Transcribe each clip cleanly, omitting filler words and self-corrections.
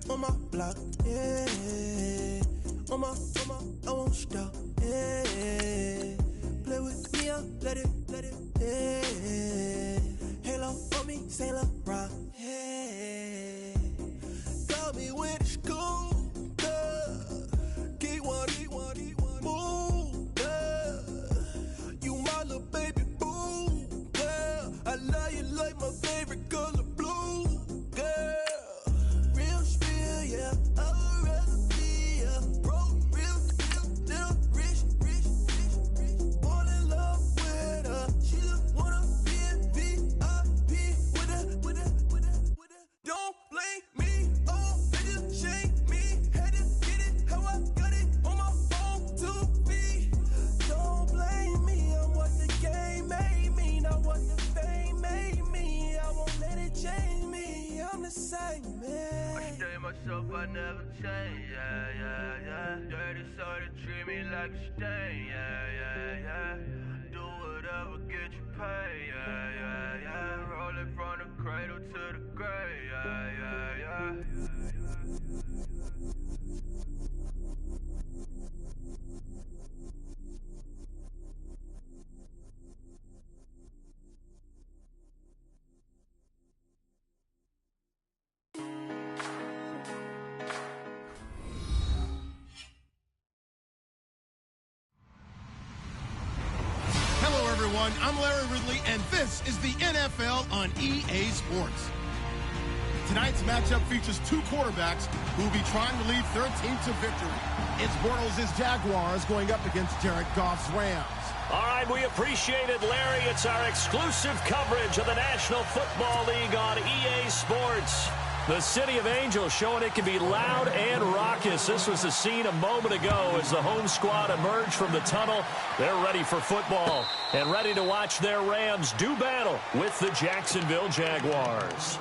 on my block, yeah. On my, I won't stop, yeah. Play with me, I'll let it, yeah. Halo on me, Saint Laurent, yeah. Got me with the school, Get one, move, yeah. You my little baby boo, yeah. I love you like my favorite color blue, yeah. Real spill, yeah. I'd rather be a broke, real, little rich. Fall in love with her. She just wanna be a VIP with her. Don't blame me, oh, bitches shame me. Had to get it how I got it on my phone to be. Don't blame me, I'm what the game made me, not what the fame made me. I won't let it change me, I'm the same man. I stay myself, I never change, yeah. Dirty soda, treat me like a stain, yeah. Do whatever, get you paid, yeah. Roll it from the cradle to the grave, yeah. Hello, everyone. I'm Larry Ridley, and this is the NFL on EA Sports. Tonight's matchup features two quarterbacks who will be trying to lead their team to victory. It's Bortles' Jaguars going up against Jared Goff's Rams. All right, we appreciate it, Larry. It's our exclusive coverage of the National Football League on EA Sports. The City of Angels showing it can be loud and raucous. This was the scene a moment ago as the home squad emerged from the tunnel. They're ready for football and ready to watch their Rams do battle with the Jacksonville Jaguars.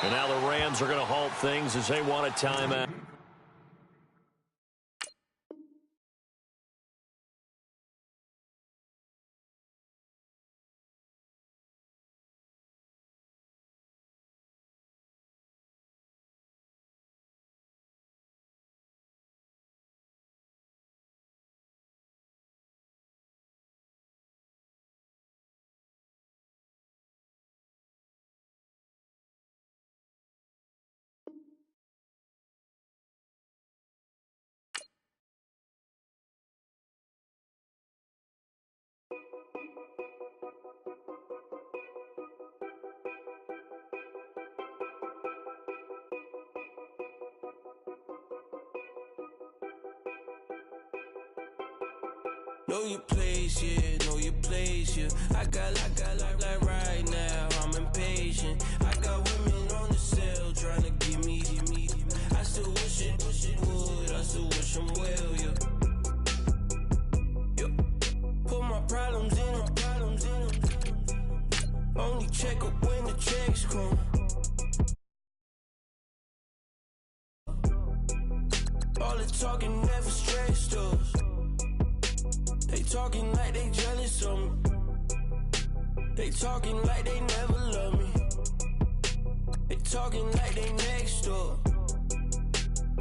And now the Rams are going to halt things as they want a timeout. Know your place, yeah, know your place, yeah. I got like right now, I'm impatient. I got women on the cell trying to give me. I still wish it would, I still wish them well, yeah. Put my problems in them. Only check up when the checks come. All the talking never stressed us. They talking like they jealous of me. They talking like they never love me. They talking like they next door.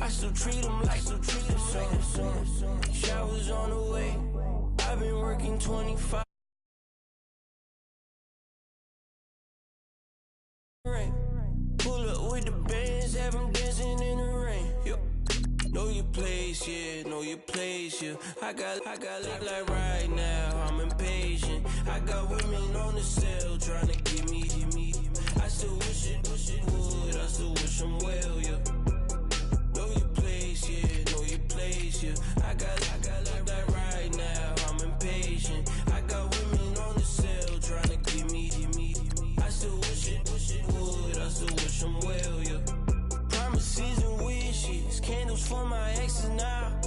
I still treat them like so. Showers on the way. I've been working 25. Pull up with the bands, have them dancing in the rain. Know your place, yeah, know your place, yeah. I got like right now, I'm impatient. I got women on the cell trying to give me. I still wish it would, I still wish them well, yeah. Know your place, yeah, know your place, yeah. I got like right now, I'm impatient. I got women on the cell trying to give me. I still wish them well, yeah. Promises and wishes, candles for my exes now.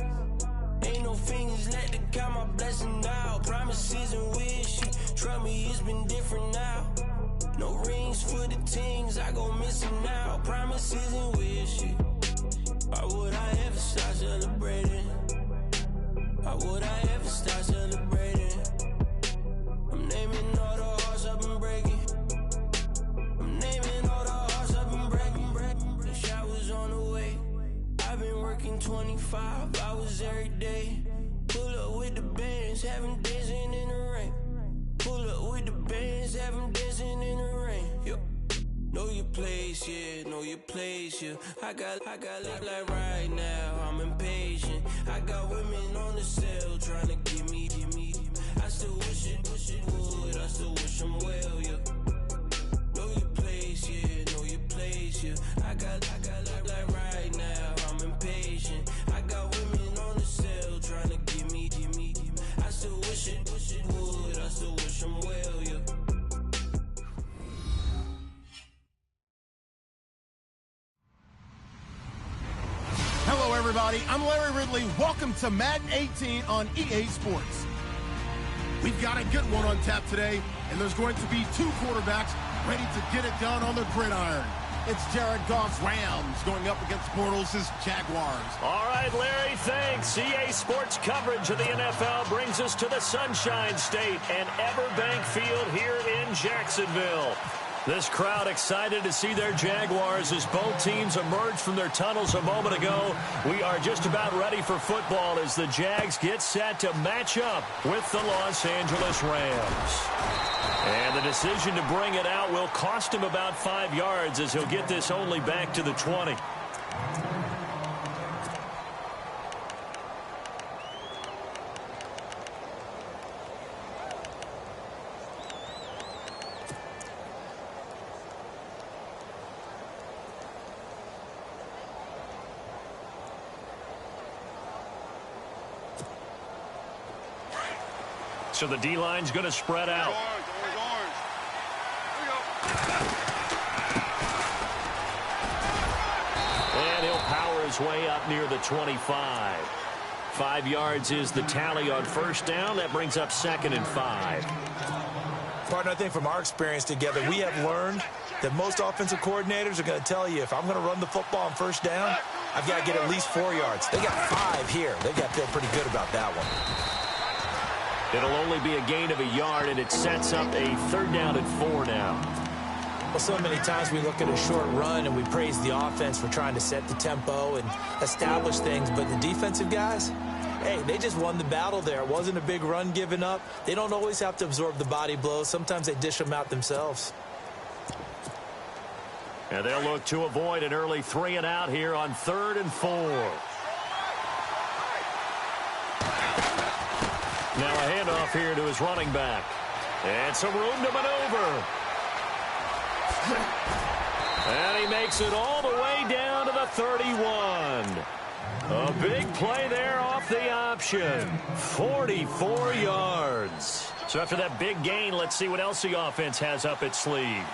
Ain't no fingers left to count my blessing now. Promises and wishes, trust me, it's been different now. No rings for the things, I gon' miss them now. Promises and wishes, why would I ever start celebrating? Why would I ever start celebrating? I'm naming all the hearts I've been breaking. I'm naming all the hearts I've been breaking. The showers on the way. I've been working 25 hours every day. Pull up with the bands, have them dancing in the rain. Pull up with the bands, have them dancing in the rain. Yo. Know your place, yeah, know your place, yeah. I got look like right now, I'm impatient. I got women on the cell trying to give me. I still wish it would, I still wish them well, yeah. Know your place, yeah, know your place, yeah. I got look like right now, I'm impatient. I got women on the cell trying to give me. I still wish it would, I still wish them well, yeah. Hello, everybody. I'm Larry Ridley. Welcome to Madden 18 on EA Sports. We've got a good one on tap today, and there's going to be two quarterbacks ready to get it done on the gridiron. It's Jared Goff's Rams going up against Bortles' Jaguars. All right, Larry, thanks. EA Sports coverage of the NFL brings us to the Sunshine State and Everbank Field here in Jacksonville. This crowd excited to see their Jaguars as both teams emerged from their tunnels a moment ago. We are just about ready for football as the Jags get set to match up with the Los Angeles Rams. And the decision to bring it out will cost him about 5 yards as he'll get this only back to the 20. So the D-line's going to spread out. And he'll power his way up near the 25. 5 yards is the tally on first down. That brings up 2nd and 5. Partner, I think from our experience together, we have learned that most offensive coordinators are going to tell you, if I'm going to run the football on first down, I've got to get at least 4 yards. They got 5 here. They've got to feel pretty good about that one. It'll only be a gain of a yard, and it sets up a 3rd down and 4 now. Well, so many times we look at a short run and we praise the offense for trying to set the tempo and establish things, but the defensive guys, hey, they just won the battle there. It wasn't a big run given up. They don't always have to absorb the body blows. Sometimes they dish them out themselves. And they'll look to avoid an early 3 and out here on 3rd and 4. Now a handoff here to his running back. And some room to maneuver. And he makes it all the way down to the 31. A big play there off the option. 44 yards. So after that big gain, let's see what else the offense has up its sleeve.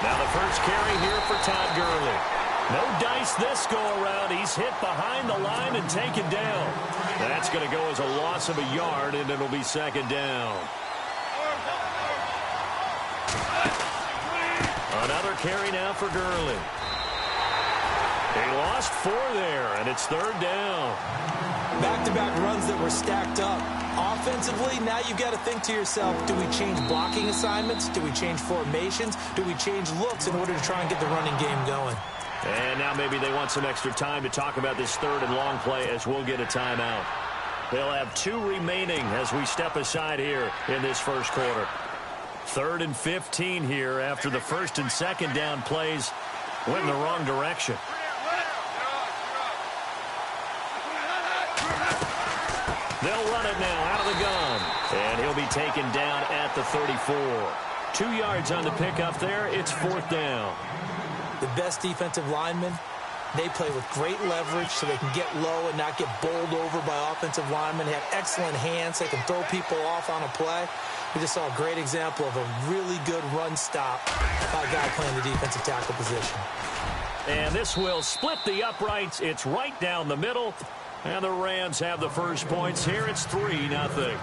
Now the first carry here for Todd Gurley. No dice this go-around. He's hit behind the line and taken down. That's going to go as a loss of a yard, and it'll be 2nd down. Another carry now for Gurley. He lost 4 there, and it's 3rd down. Back-to-back runs that were stacked up. Offensively, now you've got to think to yourself, do we change blocking assignments? Do we change formations? Do we change looks in order to try and get the running game going? And now maybe they want some extra time to talk about this 3rd and long play as we'll get a timeout. They'll have 2 remaining as we step aside here in this first quarter. 3rd and 15 here after the 1st and 2nd down plays went in the wrong direction. They'll run it now out of the gun. And he'll be taken down at the 34. 2 yards on the pickup there. It's 4th down. The best defensive linemen They play with great leverage so they can get low and not get bowled over by offensive linemen. They have excellent hands. They can throw people off on a play. We just saw a great example of a really good run stop by a guy playing the defensive tackle position. And this will split the uprights. It's right down the middle. And the Rams have the first points here. It's 3-0.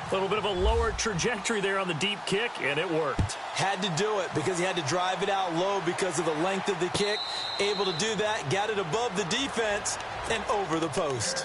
A little bit of a lower trajectory there on the deep kick, and it worked. Had to do it because he had to drive it out low because of the length of the kick. Able to do that, got it above the defense and over the post.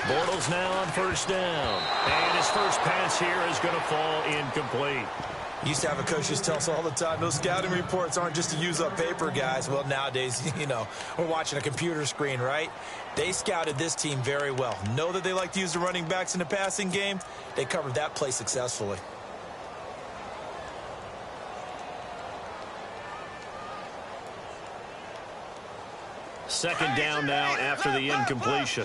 Bortles now on first down. And his first pass here is going to fall incomplete. Used to have a coach just tell us all the time, those scouting reports aren't just to use up paper, guys. Well, nowadays, you know, we're watching a computer screen, right? They scouted this team very well. Know that they like to use the running backs in the passing game. They covered that play successfully. Second down now after the incompletion.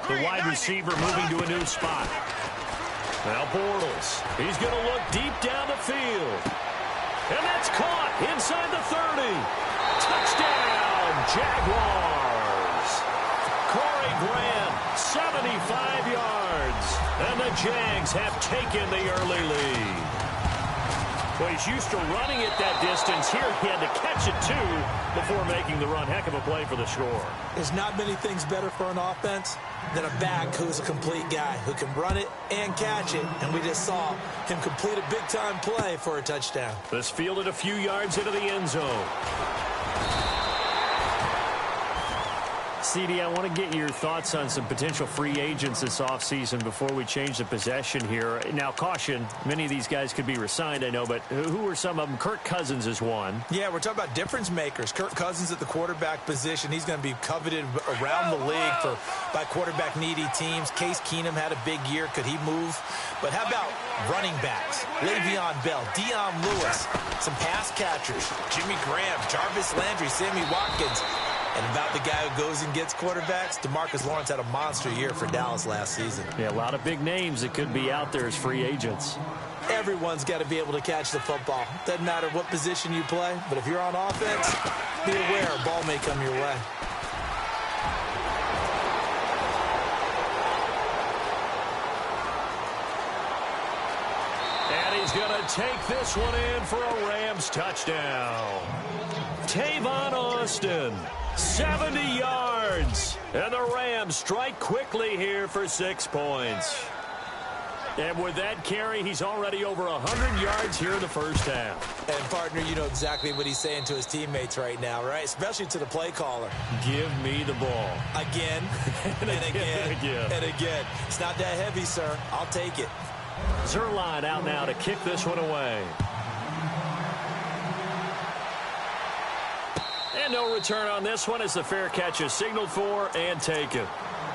The wide receiver moving to a new spot. Now Bortles. He's going to look deep down the field. And that's caught inside the 30. Touchdown, Jaguars. Corey Graham, 75 yards. And the Jags have taken the early lead. Well, he's used to running it that distance. Here he had to catch it, too, before making the run. Heck of a play for the score. There's not many things better for an offense than a back who's a complete guy, who can run it and catch it. And we just saw him complete a big-time play for a touchdown. This fielded a few yards into the end zone. CD, I want to get your thoughts on some potential free agents this offseason before we change the possession here. Now, caution, many of these guys could be resigned, I know, but who are some of them? Kirk Cousins is one. Yeah, we're talking about difference makers. Kirk Cousins at the quarterback position. He's going to be coveted around the league by quarterback-needy teams. Case Keenum had a big year. Could he move? But how about running backs? Le'Veon Bell, Dion Lewis, some pass catchers, Jimmy Graham, Jarvis Landry, Sammy Watkins. And about the guy who goes and gets quarterbacks, DeMarcus Lawrence had a monster year for Dallas last season. Yeah, a lot of big names that could be out there as free agents. Everyone's got to be able to catch the football. Doesn't matter what position you play, but if you're on offense, be aware a ball may come your way. And he's going to take this one in for a Rams touchdown. Tavon Austin, 70 yards. And the Rams strike quickly here for 6 points. And with that carry, he's already over 100 yards here in the first half. And, partner, you know exactly what he's saying to his teammates right now, right? Especially to the play caller. Give me the ball. Again, and again, and again. It's not that heavy, sir. I'll take it. Zerline out now to kick this one away. And no return on this one as the fair catch is signaled for and taken.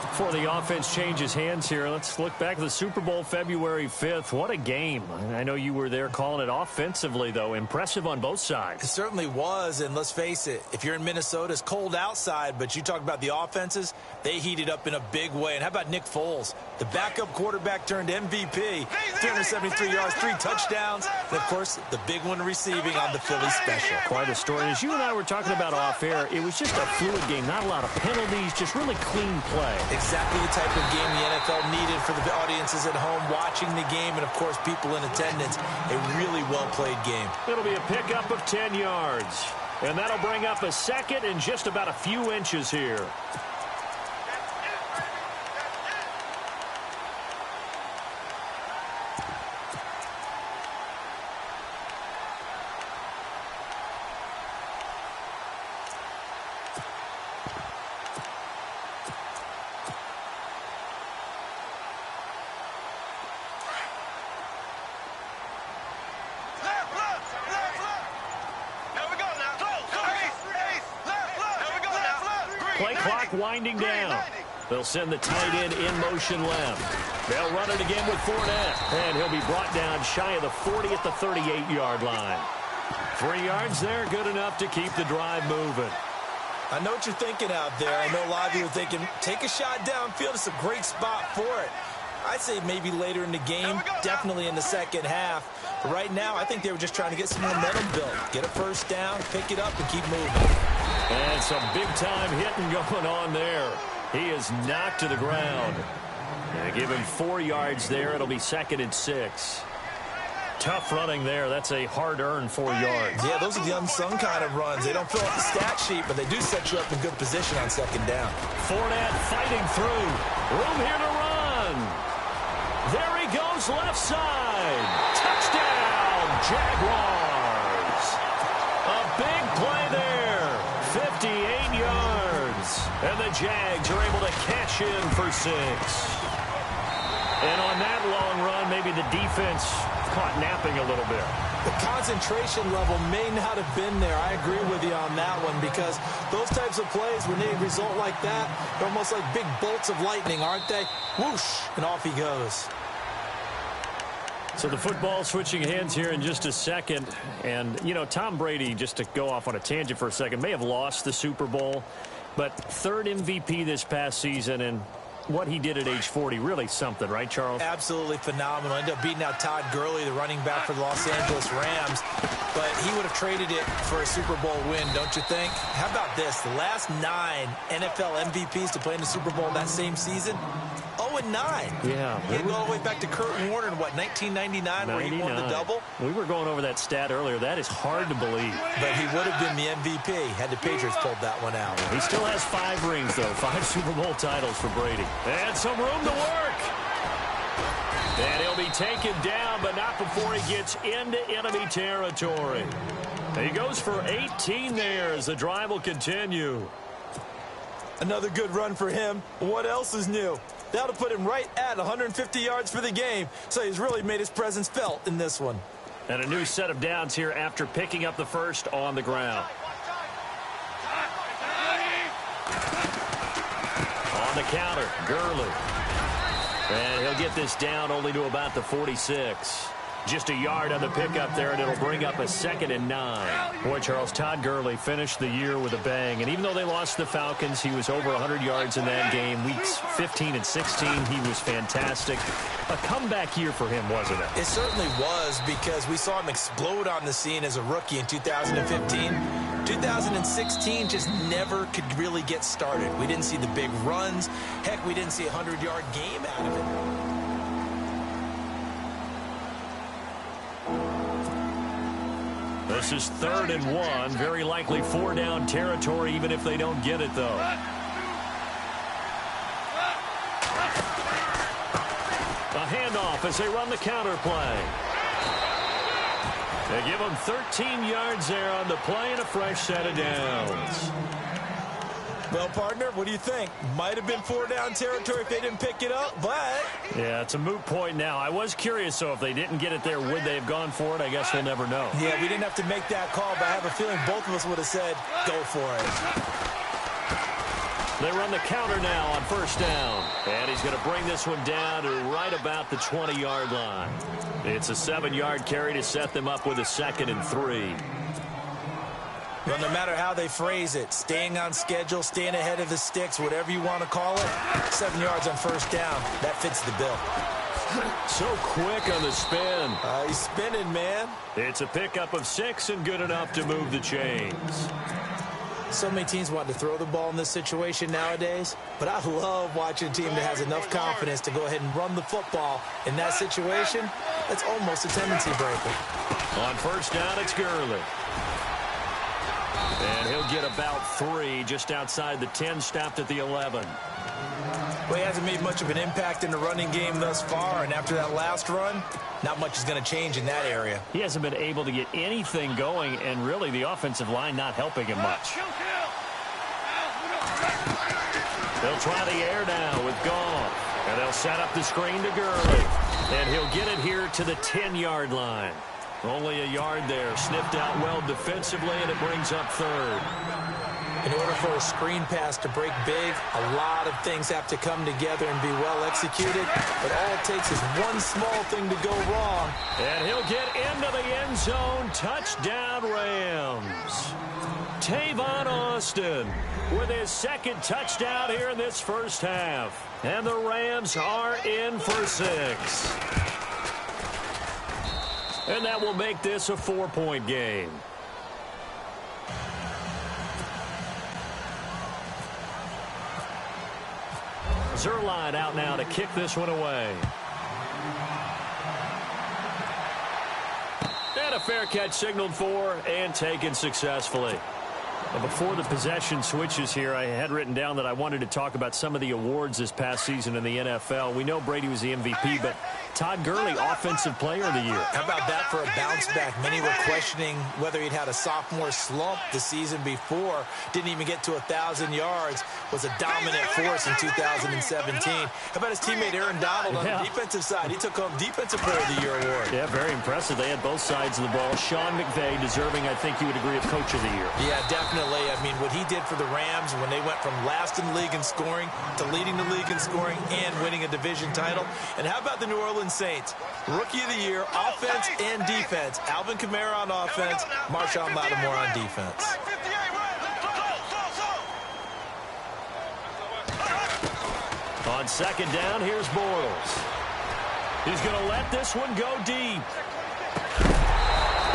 Before the offense changes hands here, let's look back at the Super Bowl February 5th. What a game. I know you were there calling it offensively, though. Impressive on both sides. It certainly was, and let's face it, if you're in Minnesota, it's cold outside, but you talk about the offenses, they heated up in a big way. And how about Nick Foles? The backup quarterback turned MVP, 373 yards, 3 touchdowns, and, of course, the big one receiving on the Philly special. Quite a story. As you and I were talking about off air, it was just a fluid game. Not a lot of penalties, just really clean play. Exactly the type of game the NFL needed for the audiences at home watching the game and, of course, people in attendance. A really well-played game. It'll be a pickup of 10 yards. And that'll bring up a second and just about a few inches here. Play clock winding down. They'll send the tight end in motion left. They'll run it again with Fournette. And he'll be brought down shy of the 40 at the 38-yard line. 3 yards there, good enough to keep the drive moving. I know what you're thinking out there. I know a lot of you are thinking, take a shot downfield. It's a great spot for it. I'd say maybe later in the game, definitely in the second half. But right now, I think they were just trying to get some momentum built. Get a first down, pick it up, and keep moving. And some big-time hitting going on there. He is knocked to the ground. And give him 4 yards there. It'll be 2nd and 6. Tough running there. That's a hard-earned 4 yards. Yeah, those are the unsung kind of runs. They don't fill out the stat sheet, but they do set you up in good position on 2nd down. Fournette fighting through. Room here to run. There he goes, left side. Touchdown, Jaguars. A big play there. 58 yards. And the Jags are able to cash in for 6. And on that long run, maybe the defense caught napping a little bit. The concentration level may not have been there. I agree with you on that one, because those types of plays, when they result like that, they're almost like big bolts of lightning, aren't they? Whoosh, and off he goes. So the football switching hands here in just a second. And, you know, Tom Brady, just to go off on a tangent for a second, may have lost the Super Bowl, but 3rd MVP this past season, and what he did at age 40, really something, right, Charles? Absolutely phenomenal. Ended up beating out Todd Gurley, the running back for the Los Angeles Rams. But he would have traded it for a Super Bowl win, don't you think? How about this? The last 9 NFL MVPs to play in the Super Bowl that same season, 0-9. Yeah. You can go all the way back to Kurt Warner in, what, 1999, where he won the double? We were going over that stat earlier. That is hard to believe. But he would have been the MVP had the Patriots pulled that one out. He still has 5 rings, though. 5 Super Bowl titles for Brady. And some room to work. And he'll be taken down, but not before he gets into enemy territory. He goes for 18 there as the drive will continue. Another good run for him. What else is new? That'll put him right at 150 yards for the game. So he's really made his presence felt in this one. And a new set of downs here after picking up the first on the ground. On the counter, Gurley. And he'll get this down only to about the 46. Just a yard on the pickup there, and it'll bring up a 2nd and 9. Boy, Charles, Todd Gurley finished the year with a bang. And even though they lost the Falcons, he was over 100 yards in that game. Weeks 15 and 16, he was fantastic. A comeback year for him, wasn't it? It certainly was, because we saw him explode on the scene as a rookie in 2015. 2016 just never could really get started. We didn't see the big runs. Heck, we didn't see a 100-yard game out of it. This is 3rd and 1. Very likely 4 down territory, even if they don't get it, though. A handoff as they run the counter play. They give them 13 yards there on the play and a fresh set of downs. Well, partner, what do you think? Might have been 4 down territory if they didn't pick it up, but... Yeah, it's a moot point now. I was curious, so if they didn't get it there, would they have gone for it? I guess we'll never know. Yeah, we didn't have to make that call, but I have a feeling both of us would have said, go for it. They run the counter now on 1st down. And he's going to bring this one down to right about the 20-yard line. It's a 7-yard carry to set them up with a 2nd and 3. Well, no matter how they phrase it, staying on schedule, staying ahead of the sticks, whatever you want to call it, 7 yards on 1st down, that fits the bill. So quick on the spin. He's spinning, man. It's a pickup of 6 and good enough to move the chains. So many teams want to throw the ball in this situation nowadays, but I love watching a team that has enough confidence to go ahead and run the football. In that situation, that's almost a tendency breaker. On 1st down, it's Gurley. And he'll get about 3 just outside the 10, stopped at the 11. Well, he hasn't made much of an impact in the running game thus far, and after that last run, not much is going to change in that area. He hasn't been able to get anything going, and really the offensive line not helping him much. They'll try the air now with Goff, and they'll set up the screen to Gurley. And he'll get it here to the 10-yard line. Only a yard there, sniffed out well defensively, and it brings up 3rd. In order for a screen pass to break big, a lot of things have to come together and be well executed. But all it takes is one small thing to go wrong. And he'll get into the end zone. Touchdown, Rams. Tavon Austin with his second touchdown here in this first half. And the Rams are in for 6. And that will make this a 4-point game. Zerline out now to kick this one away. And a fair catch signaled for and taken successfully. Well, before the possession switches here, I had written down that I wanted to talk about some of the awards this past season in the NFL. We know Brady was the MVP, but Todd Gurley, Offensive Player of the Year. How about that for a bounce back? Many were questioning whether he'd had a sophomore slump the season before. Didn't even get to 1,000 yards. Was a dominant force in 2017. How about his teammate Aaron Donald on the defensive side? He took home Defensive Player of the Year award. Yeah, very impressive. They had both sides of the ball. Sean McVay deserving, I think you would agree, of Coach of the Year. Yeah, definitely. I mean, what he did for the Rams when they went from last in the league in scoring to leading the league in scoring and winning a division title. And how about the New Orleans Saints? Rookie of the Year, offense and defense. Alvin Kamara on offense, Marshawn Lattimore on defense. On second down, here's Bortles. He's going to let this one go deep.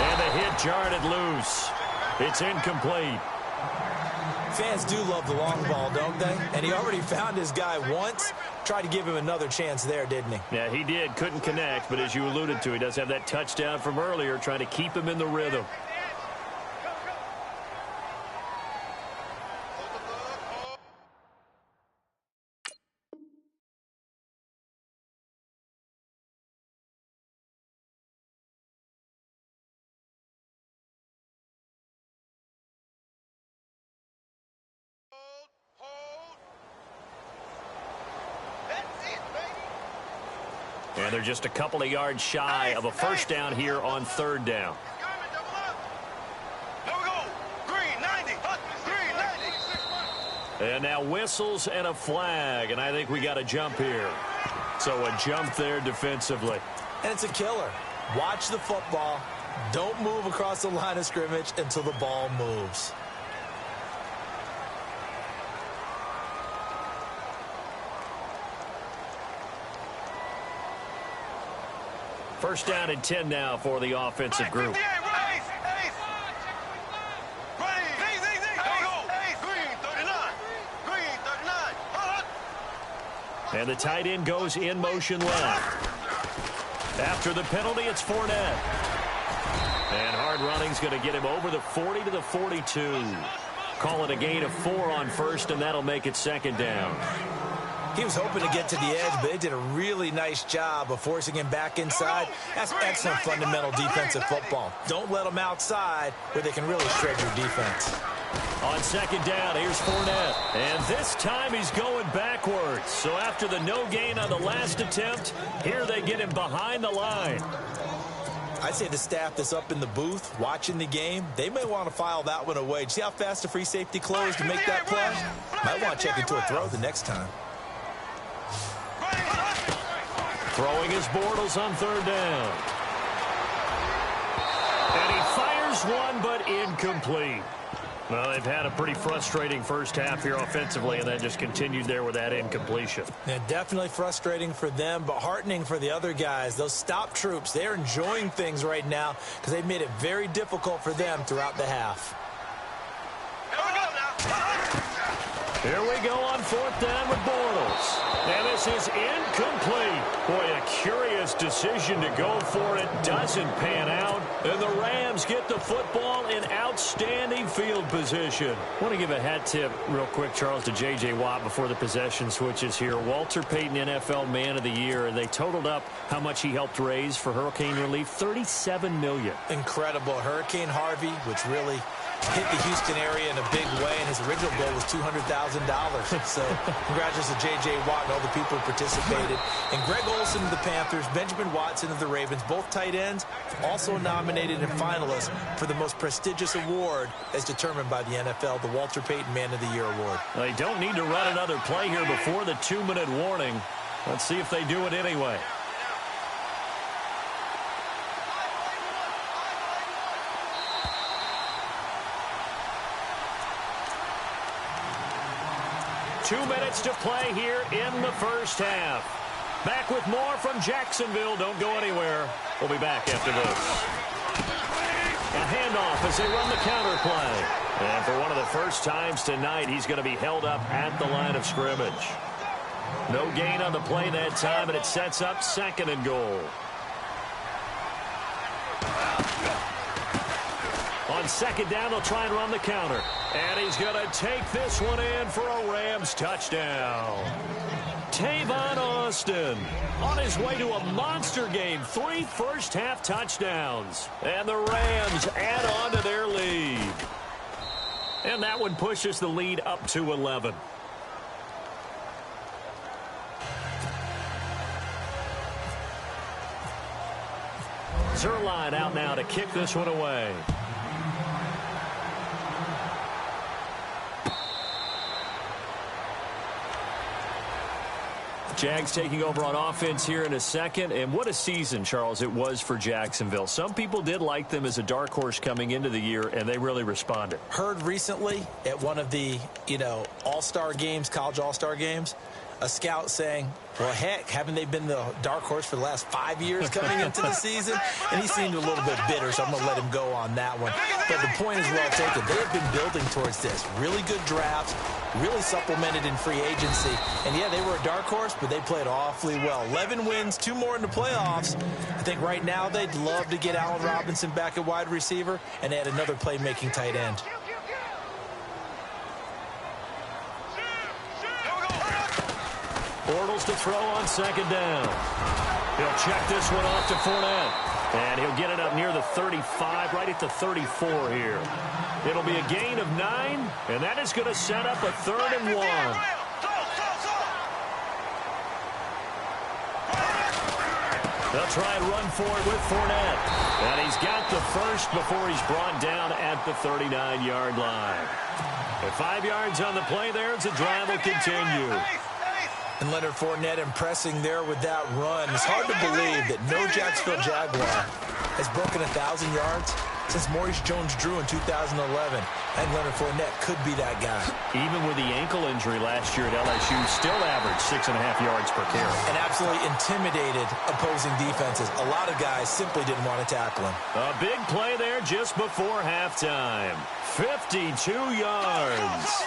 And the hit jarred it loose. It's incomplete. Fans do love the long ball, don't they? And he already found his guy once. Tried to give him another chance there, didn't he? Yeah, he did. Couldn't connect, but as you alluded to, he does have that touchdown from earlier, trying to keep him in the rhythm. And they're just a couple of yards shy of a first down here on third down. And now whistles and a flag, and I think we got a jump here. So a jump there defensively. And it's a killer. Watch the football. Don't move across the line of scrimmage until the ball moves. First down and 10 now for the offensive group. And the tight end goes in motion left. After the penalty, it's Fournette. And hard running's going to get him over the 40 to the 42. Call it a gain of 4 on first, and that'll make it second down. He was hoping to get to the edge, but they did a really nice job of forcing him back inside. That's excellent fundamental defensive football. Don't let them outside where they can really shred your defense. On second down, here's Fournette. And this time he's going backwards. So after the no gain on the last attempt, here they get him behind the line. I'd say the staff that's up in the booth watching the game, they may want to file that one away. See how fast the free safety closed to make that play? Might want to check into a throw the next time. Throwing his Bortles on third down. And he fires one, but incomplete. Well, they've had a pretty frustrating first half here offensively, and then just continued there with that incompletion. Yeah, definitely frustrating for them, but heartening for the other guys. Those stop troops, they're enjoying things right now because they've made it very difficult for them throughout the half. Here we go on fourth down with Bortles. And this is incomplete. Boy, a curious decision to go for it. Doesn't pan out. And the Rams get the football in outstanding field position. I want to give a hat tip real quick, Charles, to J.J. Watt before the possession switches here. Walter Payton, NFL Man of the Year. And they totaled up how much he helped raise for hurricane relief. $37 million. Incredible. Hurricane Harvey, which really hit the Houston area in a big way, and his original goal was $200,000. So congratulations to J.J. Watt and all the people who participated. And Greg Olsen of the Panthers, Benjamin Watson of the Ravens, both tight ends, also nominated and finalists for the most prestigious award as determined by the NFL, the Walter Payton Man of the Year Award. They don't need to run another play here before the 2-minute warning. Let's see if they do it anyway. Two minutes to play here in the first half. Back with more from Jacksonville. Don't go anywhere. We'll be back after this. A handoff as they run the counter play. And for one of the first times tonight, he's going to be held up at the line of scrimmage. No gain on the play that time, and it sets up 2nd and goal. On 2nd down, they'll try and run the counter. And he's going to take this one in for a Rams touchdown. Tavon Austin on his way to a monster game. 3 first-half touchdowns. And the Rams add on to their lead. And that one pushes the lead up to 11. Zerline out now to kick this one away. Jags taking over on offense here in a second. And what a season, Charles, it was for Jacksonville. Some people did like them as a dark horse coming into the year, and they really responded. Heard recently at one of the, all-star games, college all-star games, a scout saying, well, heck, haven't they been the dark horse for the last 5 years coming into the season? And he seemed a little bit bitter, so I'm going to let him go on that one. But the point is well taken. They have been building towards this. Really good drafts, really supplemented in free agency. And, yeah, they were a dark horse, but they played awfully well. 11 wins, 2 more in the playoffs. I think right now they'd love to get Allen Robinson back at wide receiver and add another playmaking tight end. Bortles to throw on 2nd down. He'll check this one off to Fournette. And he'll get it up near the 35, right at the 34 here. It'll be a gain of 9, and that is going to set up a 3rd and 1. They'll try and run for it with Fournette. And he's got the first before he's brought down at the 39-yard line. At 5 yards on the play there, as the drive will continue. And Leonard Fournette impressing there with that run. It's hard to believe that no Jacksonville Jaguar has broken 1,000 yards since Maurice Jones-Drew in 2011. And Leonard Fournette could be that guy. Even with the ankle injury last year at LSU, still averaged 6.5 yards per carry. And absolutely intimidated opposing defenses. A lot of guys simply didn't want to tackle him. A big play there just before halftime. 52 yards.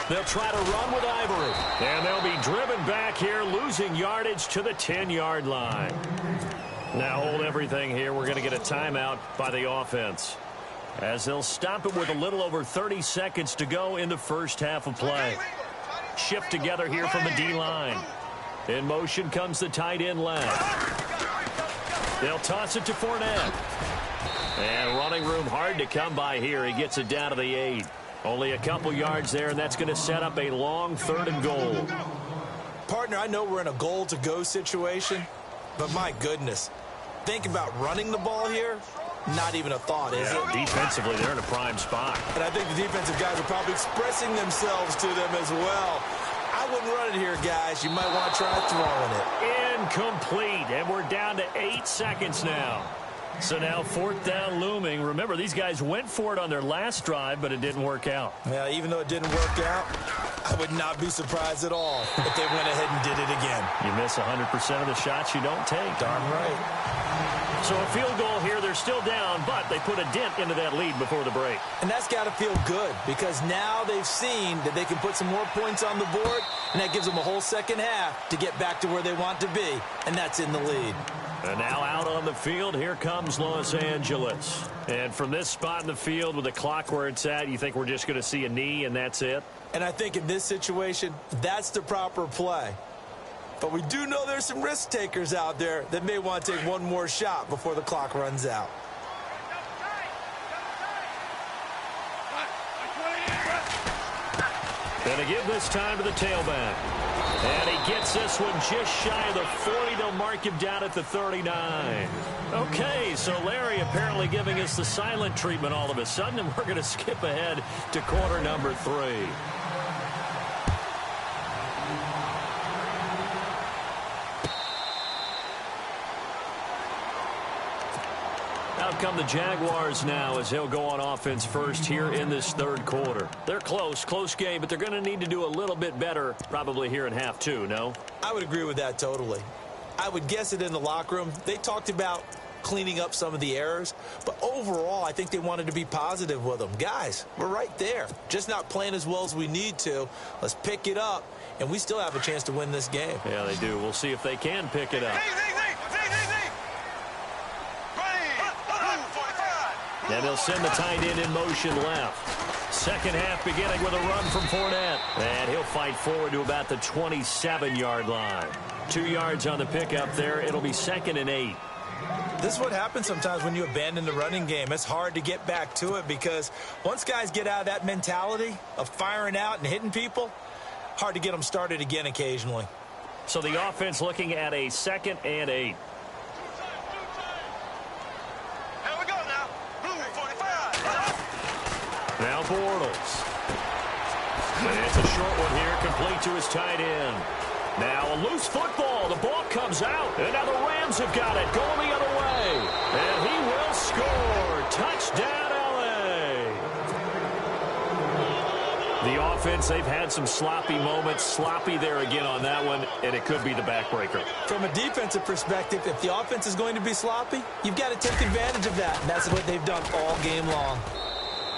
They'll try to run with Ivory. And they'll be driven back here, losing yardage to the 10-yard line. Now hold everything here. We're going to get a timeout by the offense, as they'll stop it with a little over 30 seconds to go in the first half of play. Shift together here from the D-line. In motion comes the tight end left. They'll toss it to Fournette. And running room hard to come by here. He gets it down to the 8. Only a couple yards there, and that's going to set up a long 3rd and goal. Partner, I know we're in a goal-to-go situation, but my goodness, think about running the ball here. Not even a thought, is it? Defensively, they're in a prime spot. And I think the defensive guys are probably expressing themselves to them as well. I wouldn't run it here, guys. You might want to try throwing it. Incomplete, and we're down to 8 seconds now. So now 4th down looming. Remember, these guys went for it on their last drive, but it didn't work out. Yeah, even though it didn't work out, I would not be surprised at all if they went ahead and did it again. You miss 100% of the shots you don't take. Darn right. So a field goal here. They're still down, but they put a dent into that lead before the break. And that's got to feel good, because now they've seen that they can put some more points on the board, and that gives them a whole second half to get back to where they want to be, and that's in the lead. And now out on the field, here comes Los Angeles. And from this spot in the field with the clock where it's at, you think we're just going to see a knee and that's it? And I think in this situation, that's the proper play. But we do know there's some risk takers out there that may want to take one more shot before the clock runs out. Going to give this time to the tailback. And he gets this one just shy of the 40. They'll mark him down at the 39. Okay, so Larry apparently giving us the silent treatment all of a sudden, and we're going to skip ahead to quarter number 3. Out come the Jaguars now as he'll go on offense first here in this third quarter. They're close game, but they're going to need to do a little bit better probably here in half 2, no? I would agree with that totally. I would guess it in the locker room. They talked about cleaning up some of the errors, but overall I think they wanted to be positive with them. Guys, we're right there. Just not playing as well as we need to. Let's pick it up, and we still have a chance to win this game. Yeah, they do. We'll see if they can pick it up. And they'll send the tight end in motion left. Second half beginning with a run from Fournette. And he'll fight forward to about the 27-yard line. 2 yards on the pickup there. It'll be 2nd and 8. This is what happens sometimes when you abandon the running game. It's hard to get back to it because once guys get out of that mentality of firing out and hitting people, hard to get them started again occasionally. So the offense looking at a 2nd and 8. Now Bortles. And it's a short one here, complete to his tight end. Now a loose football. The ball comes out. And now the Rams have got it, going the other way. And he will score. Touchdown, L.A. The offense, they've had some sloppy moments. Sloppy there again on that one, and it could be the backbreaker. From a defensive perspective, if the offense is going to be sloppy, you've got to take advantage of that. And that's what they've done all game long.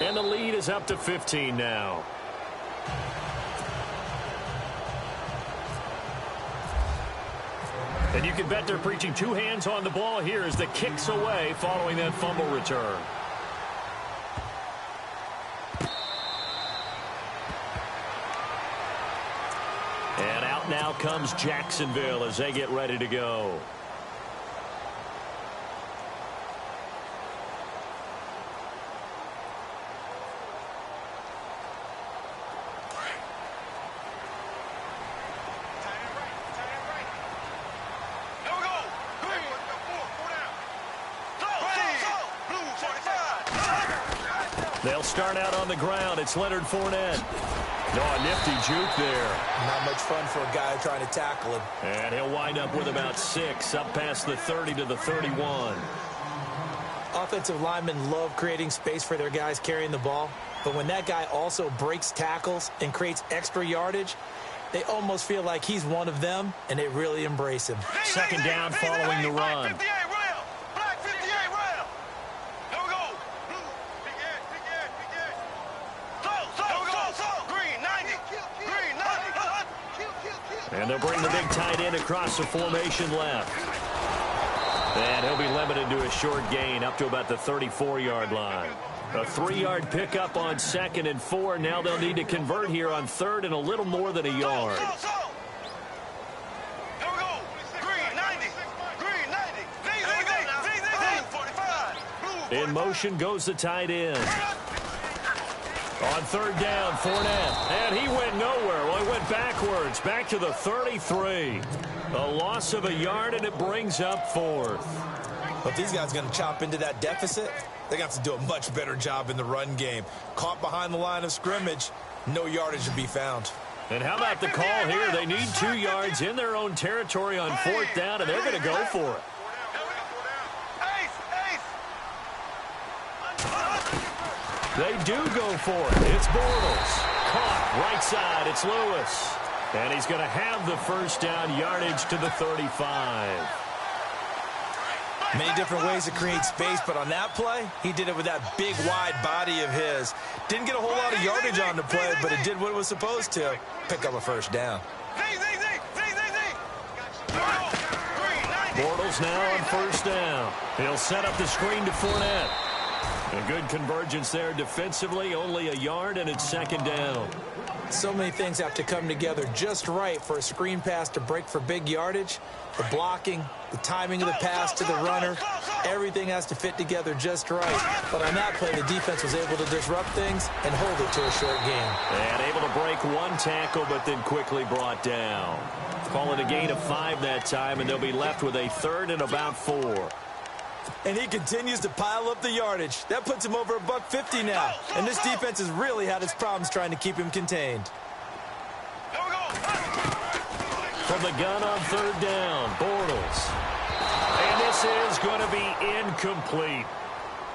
And the lead is up to 15 now. And you can bet they're preaching 2 hands on the ball here as the kick's away following that fumble return. And out now comes Jacksonville as they get ready to go. They'll start out on the ground. It's Leonard Fournette. Oh, a nifty juke there. Not much fun for a guy trying to tackle him. And he'll wind up with about 6, up past the 30 to the 31. Offensive linemen love creating space for their guys carrying the ball, but when that guy also breaks tackles and creates extra yardage, they almost feel like he's one of them, and they really embrace him. Second down following the run. And they'll bring the big tight end across the formation left. And he'll be limited to a short gain up to about the 34-yard line. A 3-yard pickup on 2nd and 4. Now they'll need to convert here on 3rd and a little more than a yard. In motion goes the tight end. On 3rd down, Fournette. And he went nowhere. Well, he went backwards, back to the 33. A loss of a yard, and it brings up 4th. But these guys are going to chop into that deficit. They're going to have to do a much better job in the run game. Caught behind the line of scrimmage, no yardage to be found. And how about the call here? They need 2 yards in their own territory on 4th down, and they're going to go for it. They do go for it. It's Bortles. Caught right side. It's Lewis. And he's going to have the first down, yardage to the 35. Many different ways to create space, but on that play, he did it with that big, wide body of his. Didn't get a whole lot of yardage on the play, but it did what it was supposed to. Pick up a first down. Bortles now on 1st down. He'll set up the screen to Fournette. A good convergence there defensively, only a yard, and it's second down. So many things have to come together just right for a screen pass to break for big yardage. The blocking, the timing of the pass to the runner, everything has to fit together just right. But on that play, the defense was able to disrupt things and hold it to a short game. And able to break one tackle, but then quickly brought down. Call it a gain of 5 that time, and they'll be left with a third and about 4. And he continues to pile up the yardage. That puts him over $150 now. And this defense has really had its problems trying to keep him contained. From the gun on third down, Bortles. And this is going to be incomplete.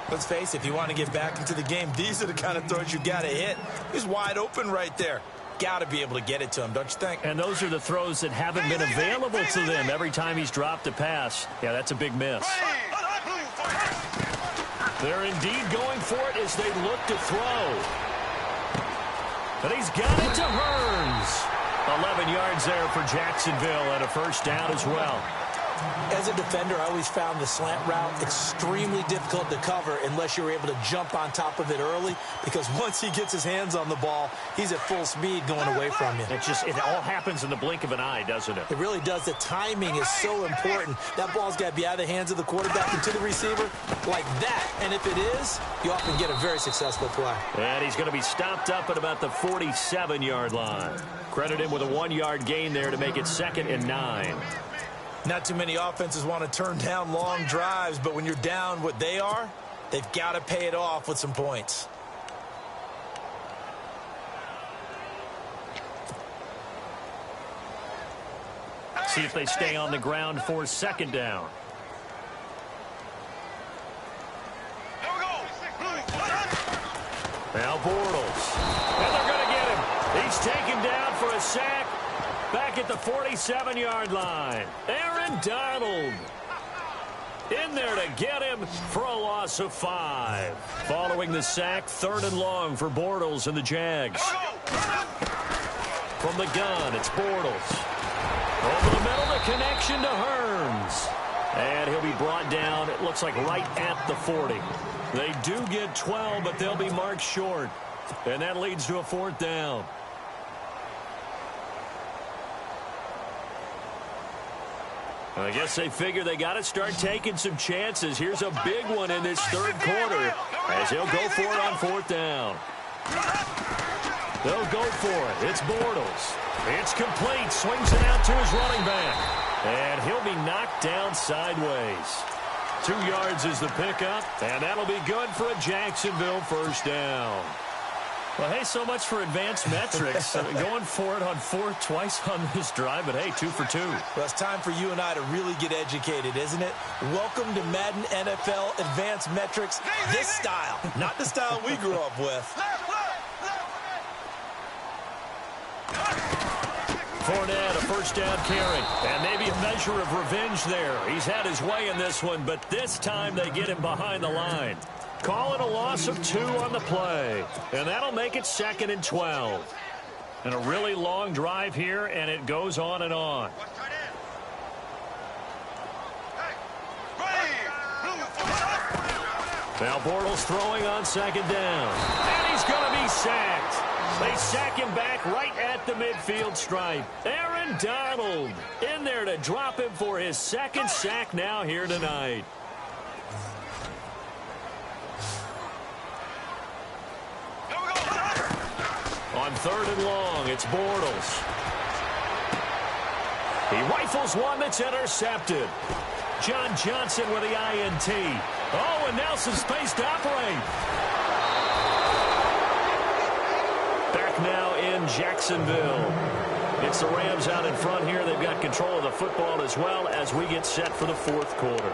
Let's face it, if you want to get back into the game, these are the kind of throws you got to hit. He's wide open right there. Got to be able to get it to him, don't you think? And those are the throws that haven't been available to them every time he's dropped a pass. Yeah, that's a big miss. They're indeed going for it as they look to throw. But he's got it to Hearns. 11 yards there for Jacksonville and a first down as well. As a defender, I always found the slant route extremely difficult to cover unless you're able to jump on top of it early, because once he gets his hands on the ball, he's at full speed going away from you. It all happens in the blink of an eye, doesn't it? It really does. The timing is so important. That ball's got to be out of the hands of the quarterback and to the receiver like that. And if it is, you often get a very successful play. And he's going to be stopped up at about the 47-yard line. Credit him with a 1-yard gain there to make it 2nd and 9. Not too many offenses want to turn down long drives, but when you're down what they are, they've got to pay it off with some points. See if they stay on the ground for second down. Now Bortles. And they're going to get him. He's taken down for a sack. Back at the 47-yard line. Aaron Donald in there to get him for a loss of 5. Following the sack, 3rd and long for Bortles and the Jags. From the gun, it's Bortles. Over the middle, the connection to Hearns. And he'll be brought down, it looks like right at the 40. They do get 12, but they'll be marked short. And that leads to a 4th down. I guess they figure they got to start taking some chances. Here's a big one in this 3rd quarter as he'll go for it on 4th down. They'll go for it. It's Bortles. It's complete. Swings it out to his running back. And he'll be knocked down sideways. 2 yards is the pickup, and that'll be good for a Jacksonville first down. Well, hey, so much for advanced metrics. Going for it on 4th twice on this drive, but hey, 2 for 2. Well, it's time for you and I to really get educated, isn't it? Welcome to Madden NFL Advanced Metrics. This style, not the style we grew up with. Fournette, a first down carry, and maybe a measure of revenge there. He's had his way in this one, but this time they get him behind the line. Call it a loss of 2 on the play, and that'll make it 2nd and 12. And a really long drive here, and it goes on and on. Now Bortles throwing on 2nd down, and he's going to be sacked. They sack him back right at the midfield stripe. Aaron Donald in there to drop him for his 2nd sack now here tonight. On 3rd and long, it's Bortles. He rifles one that's intercepted. John Johnson with the INT. Oh, and now some space to operate. Back now in Jacksonville. It's the Rams out in front here. They've got control of the football as well as we get set for the 4th quarter.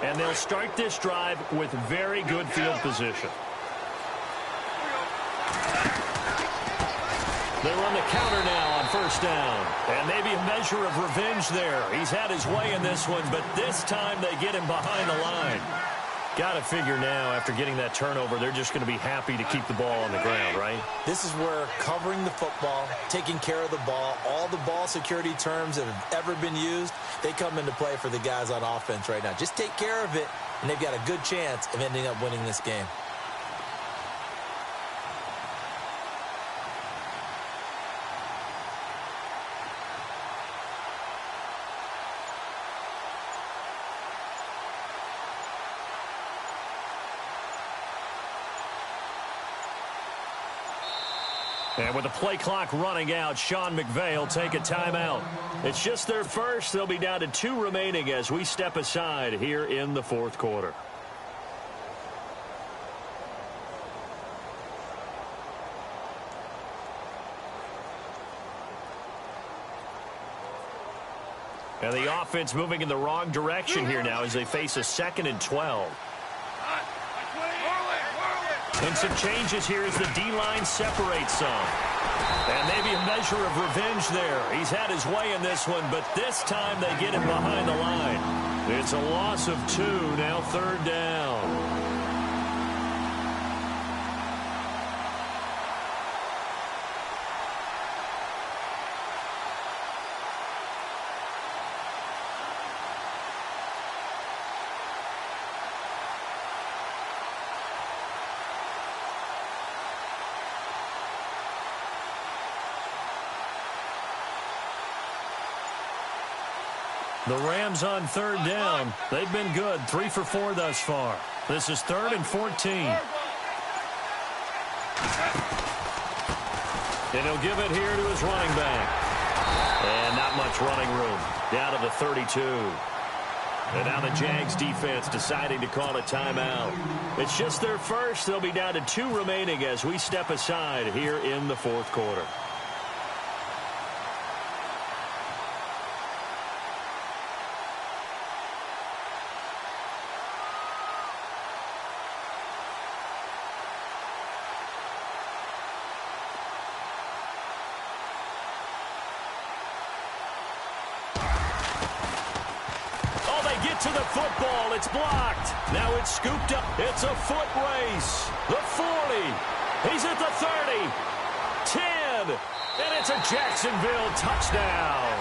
And they'll start this drive with very good field position. They run the counter now on 1st down. And maybe a measure of revenge there. He's had his way in this one, but this time they get him behind the line. Got to figure now, after getting that turnover, they're just going to be happy to keep the ball on the ground, right? This is where covering the football, taking care of the ball, all the ball security terms that have ever been used, they come into play for the guys on offense right now. Just take care of it, and they've got a good chance of ending up winning this game. And with the play clock running out, Sean McVay will take a timeout. It's just their first. They'll be down to 2 remaining as we step aside here in the fourth quarter. And the offense moving in the wrong direction here now as they face a 2nd and 12. And some changes here as the D-line separates some. And maybe a measure of revenge there. He's had his way in this one, but this time they get him behind the line. It's a loss of 2, now 3rd down. The Rams on 3rd down. They've been good. 3 for 4 thus far. This is 3rd and 14. And he'll give it here to his running back. And not much running room. Down to the 32. And now the Jags defense deciding to call a timeout. It's just their first. They'll be down to 2 remaining as we step aside here in the fourth quarter. To the football, it's blocked. Now it's scooped up. It's a foot race. The 40. He's at the 30. 10. And it's a Jacksonville touchdown.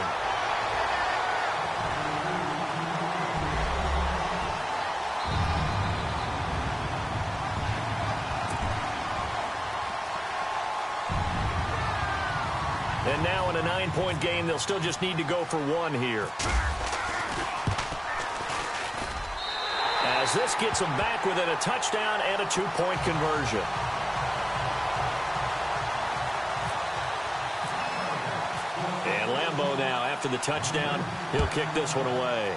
And now in a 9-point game, they'll still just need to go for 1 here. As this gets them back within a touchdown and a 2-point conversion. And Lambeau now, after the touchdown, he'll kick this one away.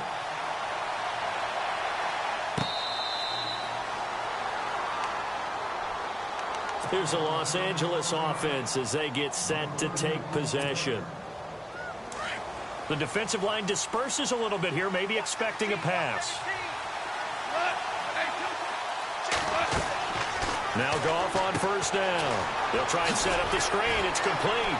Here's the Los Angeles offense as they get set to take possession. The defensive line disperses a little bit here, maybe expecting a pass. Now Goff on 1st down. They'll try and set up the screen. It's complete.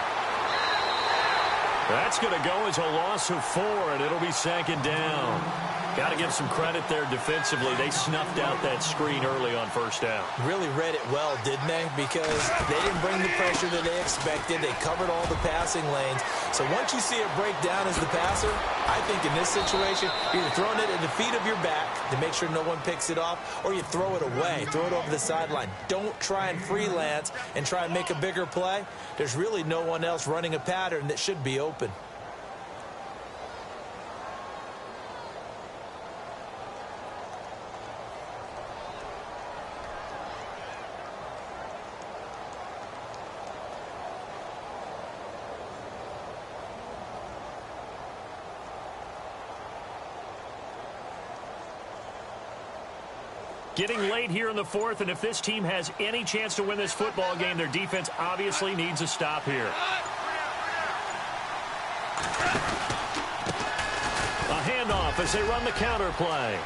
That's going to go as a loss of 4, and it'll be 2nd down. Got to give some credit there defensively. They snuffed out that screen early on 1st down. Really read it well, didn't they? Because they didn't bring the pressure that they expected. They covered all the passing lanes. So once you see it break down as the passer, I think in this situation, you're throwing it at the feet of your back to make sure no one picks it off, or you throw it away, throw it over the sideline. Don't try and freelance and try and make a bigger play. There's really no one else running a pattern that should be open. Getting late here in the 4th, and if this team has any chance to win this football game, their defense obviously needs a stop here. A handoff as they run the counter play.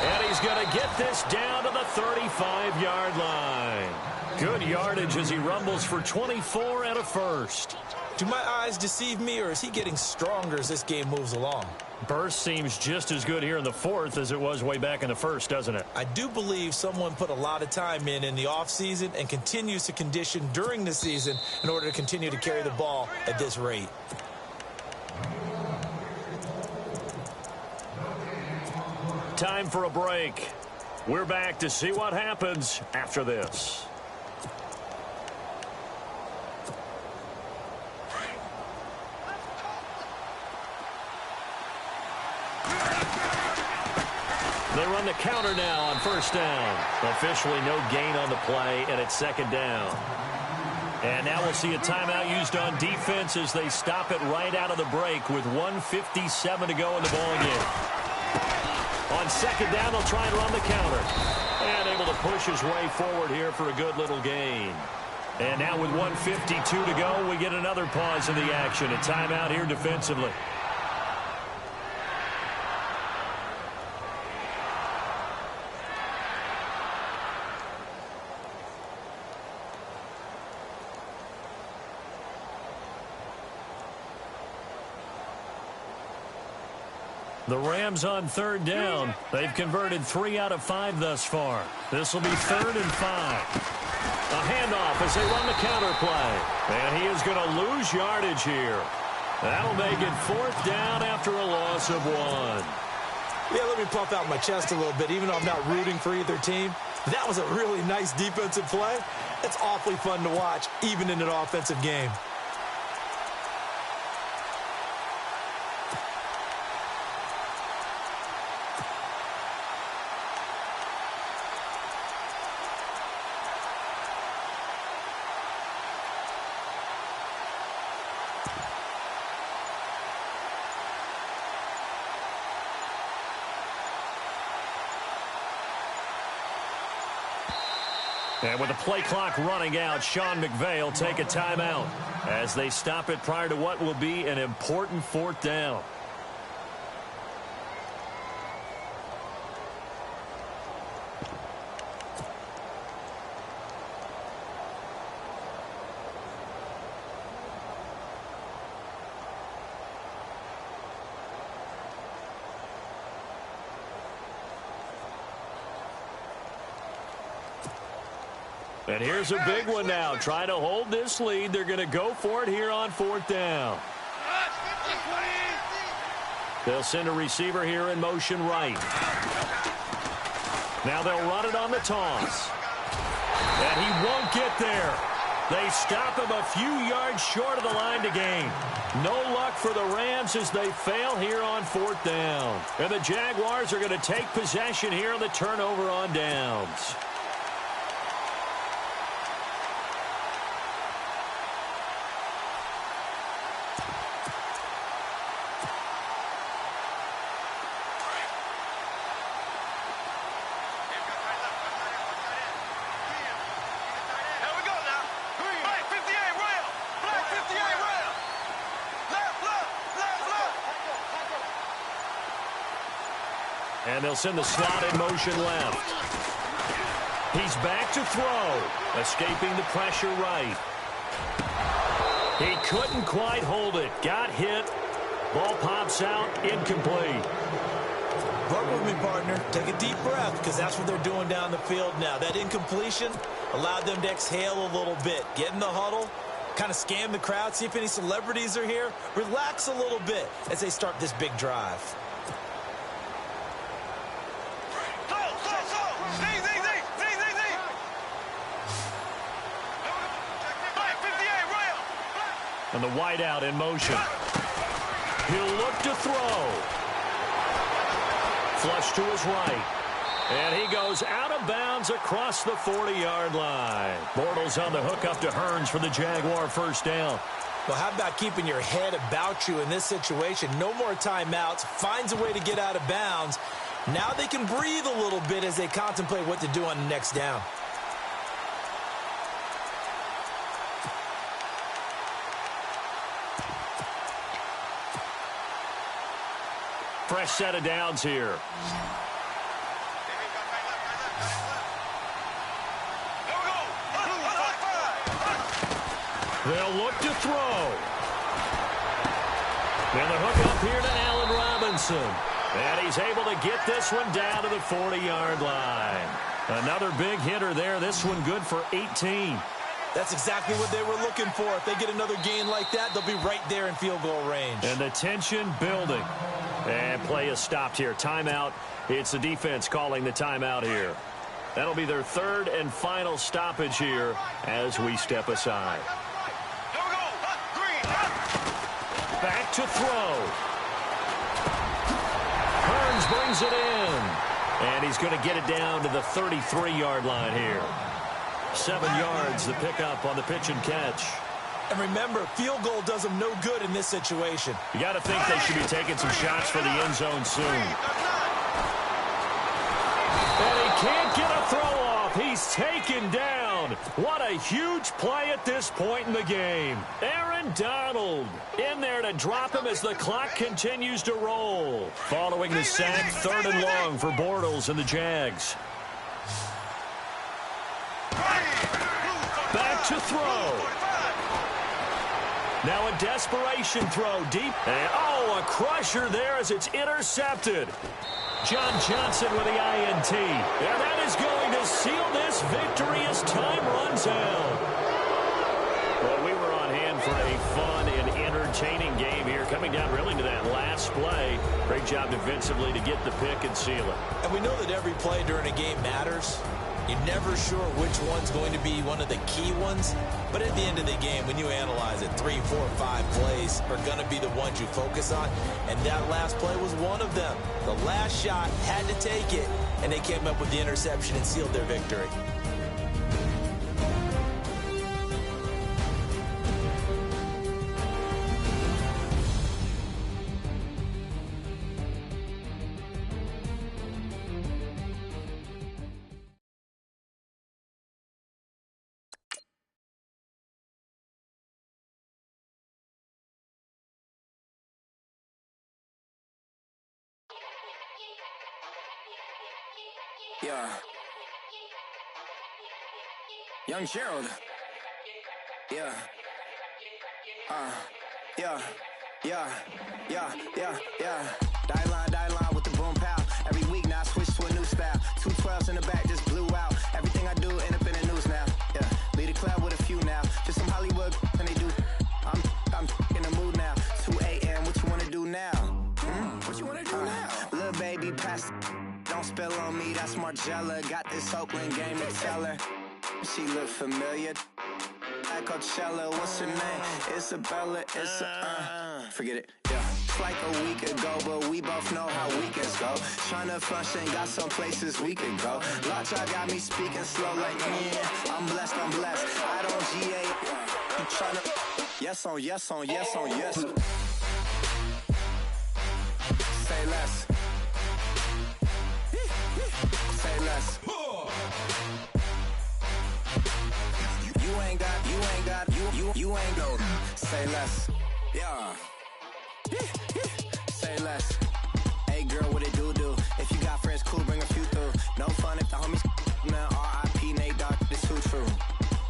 And he's going to get this down to the 35-yard line. Good yardage as he rumbles for 24 and a first. Do my eyes deceive me, or is he getting stronger as this game moves along? Burst seems just as good here in the fourth as it was way back in the first, doesn't it? I do believe someone put a lot of time in the offseason and continues to condition during the season in order to continue to carry the ball at this rate. Time for a break. We're back to see what happens after this. They run the counter now on first down. Officially no gain on the play, and it's second down. And now we'll see a timeout used on defense as they stop it right out of the break with 1:57 to go in the ballgame. On second down, they'll try and run the counter. And able to push his way forward here for a good little gain. And now with 1:52 to go, we get another pause in the action. A timeout here defensively. The Rams on third down. They've converted 3 out of 5 thus far. This will be 3rd and 5. A handoff as they run the counter play. And he is going to lose yardage here. That'll make it 4th down after a loss of 1. Yeah, let me puff out my chest a little bit, even though I'm not rooting for either team. That was a really nice defensive play. It's awfully fun to watch, even in an offensive game. And with the play clock running out, Sean McVay will take a timeout as they stop it prior to what will be an important 4th down. And here's a big one now. Trying to hold this lead. They're going to go for it here on 4th down. They'll send a receiver here in motion right. Now they'll run it on the toss. And he won't get there. They stop him a few yards short of the line to gain. No luck for the Rams as they fail here on 4th down. And the Jaguars are going to take possession here on the turnover on downs. And they'll send the slot in motion left. He's back to throw. Escaping the pressure right. He couldn't quite hold it. Got hit. Ball pops out. Incomplete. Work with me, partner. Take a deep breath, because that's what they're doing down the field now. That incompletion allowed them to exhale a little bit. Get in the huddle. Kind of scan the crowd. See if any celebrities are here. Relax a little bit as they start this big drive. And the wideout in motion. He'll look to throw. Flush to his right. And he goes out of bounds across the 40-yard line. Bortles on the hook up to Hearns for the Jaguar 1st down. Well, how about keeping your head about you in this situation? No more timeouts. Finds a way to get out of bounds. Now they can breathe a little bit as they contemplate what to do on the next down. Fresh set of downs here. They'll look to throw. And the hook up here to Allen Robinson. And he's able to get this one down to the 40-yard line. Another big hitter there. This one good for 18. That's exactly what they were looking for. If they get another gain like that, they'll be right there in field goal range. And the tension building. And play is stopped here. Timeout. It's the defense calling the timeout here. That'll be their third and final stoppage here as we step aside. Back to throw. Burns brings it in. And he's going to get it down to the 33-yard line here. 7 yards, the pickup on the pitch and catch. And remember, field goal does them no good in this situation. You got to think they should be taking some shots for the end zone soon. And he can't get a throw off. He's taken down. What a huge play at this point in the game. Aaron Donald in there to drop him as the clock continues to roll. Following the sack, 3rd and long for Bortles and the Jags. Back to throw. Now a desperation throw deep. And, a crusher there as it's intercepted. John Johnson with the INT. And that is going to seal this victory as time runs out. Well, we were on hand for a fun and entertaining game here. Coming down really to that last play. Great job defensively to get the pick and seal it. And we know that every play during a game matters. You're never sure which one's going to be one of the key ones. But at the end of the game, when you analyze it, 3, 4, 5 plays are going to be the ones you focus on. And that last play was one of them. The last shot had to take it, and they came up with the interception and sealed their victory. Yeah. Young Gerald. Yeah. Yeah. Die line with the boom pow. Every week now I switch to a new style. 212s in the back just blew out. Everything I do end up in the news now. Yeah. Lead a club with a few now. Just some Hollywood and they do. I'm in the mood now. 2 a.m. What you wanna do now? What you wanna do now? Little baby pass. Don't spill on me, that's Margella. Got this Oakland game to tell her. She look familiar. Like Coachella, what's her name? Isabella, forget it, yeah. It's like a week ago, but we both know how weekends go. Tryna function, got some places we could go. Lot y'all got me speaking slow like, yeah, I'm blessed. I don't GA, you tryna, yes on yes. Say less. Say less. You ain't go. Say less. Yeah. Say less. Hey girl, what it do? If you got friends, cool, bring a few through. No fun if the homies man. R.I.P. Nate Dogg, this too true.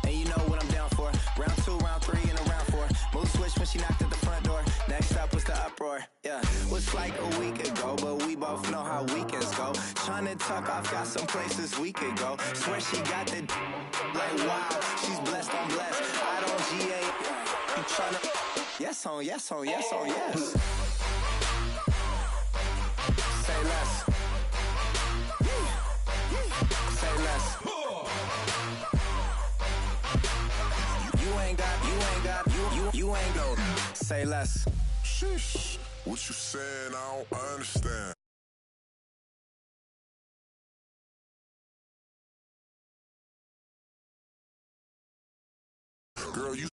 And you know what I'm down for. Round 2, round 3, and a round 4. Mood switch when she knocked at the front door. Next up was the uproar. Yeah, was like a week ago, but we both know how weekends go. Tryna tuck off, got some places we could go. Swear she got the like wow, she's blessed, I'm blessed. I don't GA. You tryna yes on yes. Say less. Say less. You ain't go. Say less. Sheesh. What you saying? I don't understand. Girl, you